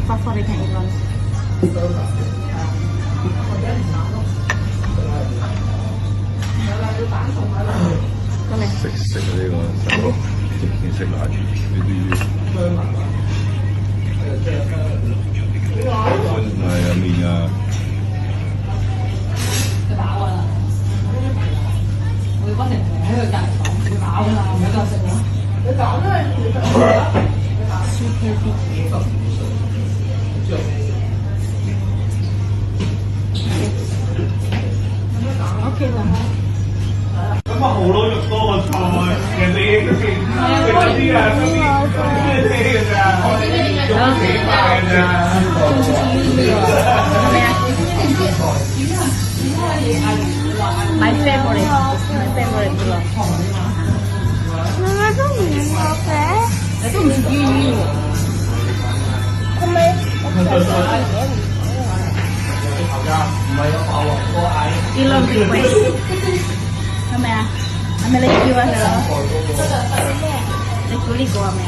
favorit yang Elon.食呢個細路，見食辣魚呢啲。係啊麵啊！我哋不停喺度隔離講，佢咬㗎啦，唔喺度食喎。你講都係你食啦。OK 啦。咁啊好多肉多個菜，人哋嗰啲啊，嗰啲咩嘅咋，用幾塊嘅咋。My favorite dulu. Mama tuh minum apa? Itu mungkin Kemarin Elon request. Apa ya? Ame lagi jual loh. Lagi kulit gua ame.